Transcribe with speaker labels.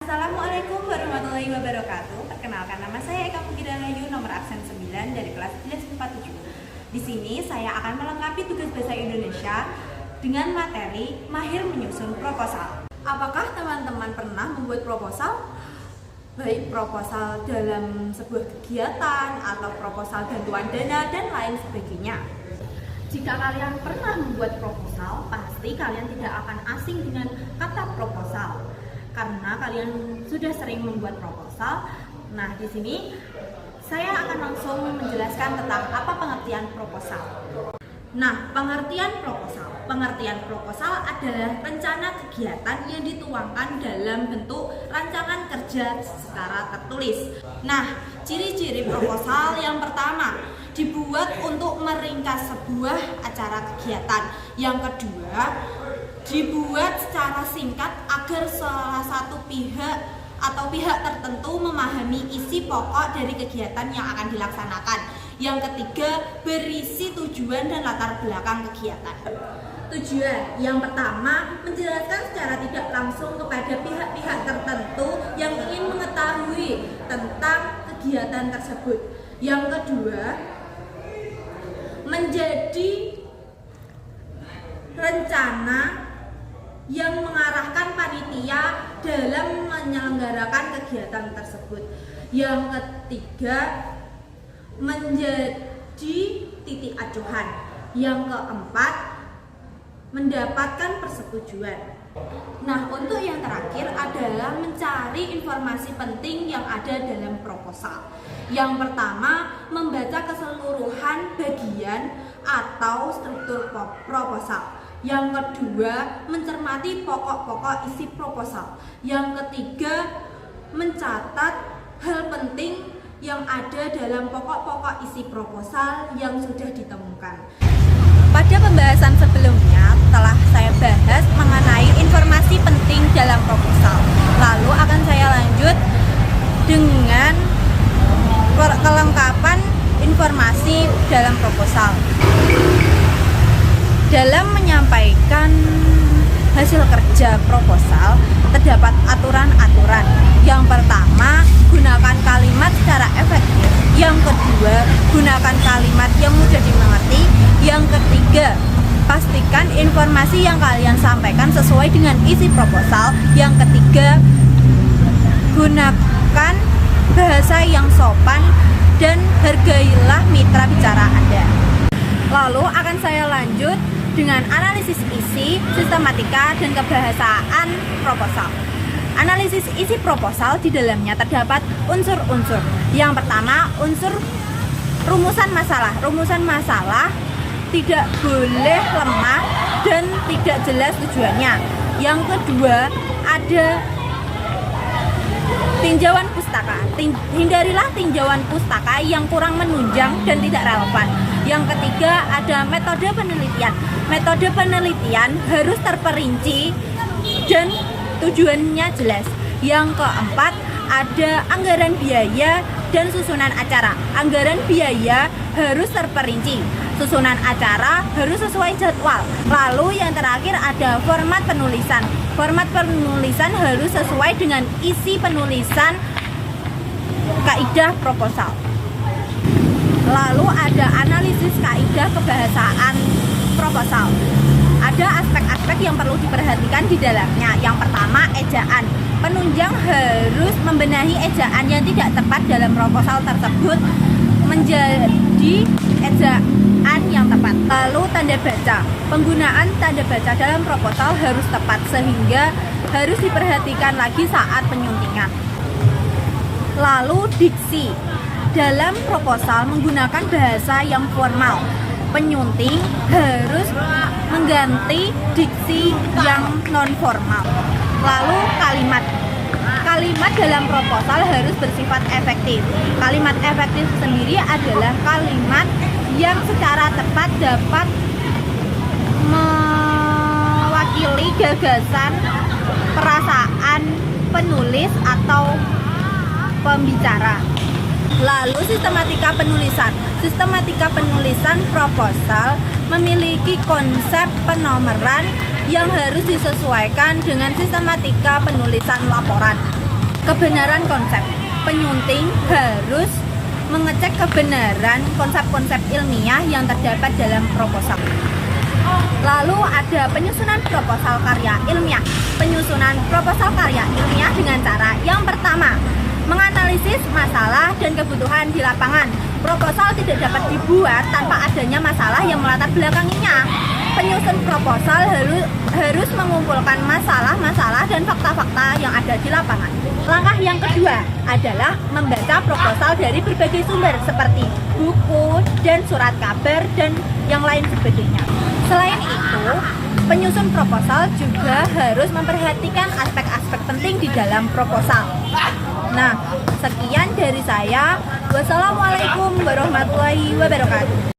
Speaker 1: Assalamualaikum warahmatullahi wabarakatuh. Perkenalkan, nama saya Eka Putri Rahayu, nomor absen 9 dari kelas 1147. Di sini saya akan melengkapi tugas bahasa Indonesia dengan materi mahir menyusun proposal. Apakah teman-teman pernah membuat proposal? Baik proposal dalam sebuah kegiatan atau proposal bantuan dana dan lain sebagainya. Jika kalian pernah membuat proposal, pasti kalian tidak akan asing dengan kata proposal karena kalian sudah sering membuat proposal. Nah, di sini saya akan langsung menjelaskan tentang apa pengertian proposal. Nah, pengertian proposal adalah rencana kegiatan yang dituangkan dalam bentuk rancangan kerja secara tertulis. Nah, ciri-ciri proposal yang pertama, dibuat untuk meringkas sebuah acara kegiatan. Yang kedua, dibuat secara singkat agar salah satu pihak atau pihak tertentu memahami isi pokok dari kegiatan yang akan dilaksanakan. Yang ketiga, berisi tujuan dan latar belakang kegiatan. Tujuan yang pertama, menjelaskan secara tidak langsung kepada pihak-pihak tertentu yang ingin mengetahui tentang kegiatan tersebut. Yang kedua, menjadi rencana yang mengarahkan panitia dalam menyelenggarakan kegiatan tersebut. Yang ketiga, menjadi titik acuan. Yang keempat, mendapatkan persetujuan. Nah, untuk yang terakhir adalah mencari informasi penting yang ada dalam proposal. Yang pertama, membaca keseluruhan bagian atau struktur proposal. Yang kedua, mencermati pokok-pokok isi proposal. Yang ketiga, mencatat hal penting yang ada dalam pokok-pokok isi proposal yang sudah ditemukan. Pada pembahasan sebelumnya telah saya bahas mengenai informasi penting dalam proposal. Lalu akan saya lanjut dengan kelengkapan informasi dalam proposal. Dalam menyampaikan hasil kerja proposal, terdapat aturan-aturan. Yang pertama, gunakan kalimat secara efektif. Yang kedua, gunakan kalimat yang mudah dimengerti. Yang ketiga, pastikan informasi yang kalian sampaikan sesuai dengan isi proposal. Yang ketiga, gunakan bahasa yang sopan dan hargailah mitra bicara Anda. Lalu akan saya lanjut dengan analisis isi, sistematika, dan kebahasaan proposal. Analisis isi proposal di dalamnya terdapat unsur-unsur. Yang pertama, unsur rumusan masalah. Rumusan masalah tidak boleh lemah dan tidak jelas tujuannya. Yang kedua, ada tinjauan pustaka. Hindarilah tinjauan pustaka yang kurang menunjang dan tidak relevan. Yang ketiga, ada metode penelitian. Metode penelitian harus terperinci dan tujuannya jelas. Yang keempat, ada anggaran biaya dan susunan acara. Anggaran biaya harus terperinci. Susunan acara harus sesuai jadwal. Lalu yang terakhir ada format penulisan. Format penulisan harus sesuai dengan isi penulisan kaidah proposal. Lalu ada analisis kaidah kebahasaan proposal. Ada aspek-aspek yang perlu diperhatikan di dalamnya. Yang pertama, ejaan. Penunjang harus membenahi ejaan yang tidak tepat dalam proposal tersebut menjadi ejaan yang tepat. Lalu tanda baca. Penggunaan tanda baca dalam proposal harus tepat sehingga harus diperhatikan lagi saat penyuntingan. Lalu diksi. Dalam proposal menggunakan bahasa yang formal. Penyunting harus mengganti diksi yang non formal. Lalu kalimat. Kalimat dalam proposal harus bersifat efektif. Kalimat efektif sendiri adalah kalimat yang secara tepat dapat mewakili gagasan, perasaan penulis atau pembicara. Lalu sistematika penulisan. Sistematika penulisan proposal memiliki konsep penomoran yang harus disesuaikan dengan sistematika penulisan laporan. kebenaran konsep. Penyunting harus mengecek kebenaran konsep-konsep ilmiah yang terdapat dalam proposal. Lalu ada penyusunan proposal karya ilmiah. Penyusunan proposal karya ilmiah dengan cara yang pertama, menganalisis masalah dan kebutuhan di lapangan. Proposal tidak dapat dibuat tanpa adanya masalah yang melatar belakanginya. Penyusun proposal harus mengumpulkan masalah-masalah dan fakta-fakta yang ada di lapangan. Langkah yang kedua adalah membaca proposal dari berbagai sumber seperti buku dan surat kabar dan yang lain sebagainya. Selain itu, penyusun proposal juga harus memperhatikan aspek-aspek penting di dalam proposal. Nah, sekian dari saya. Wassalamualaikum warahmatullahi wabarakatuh.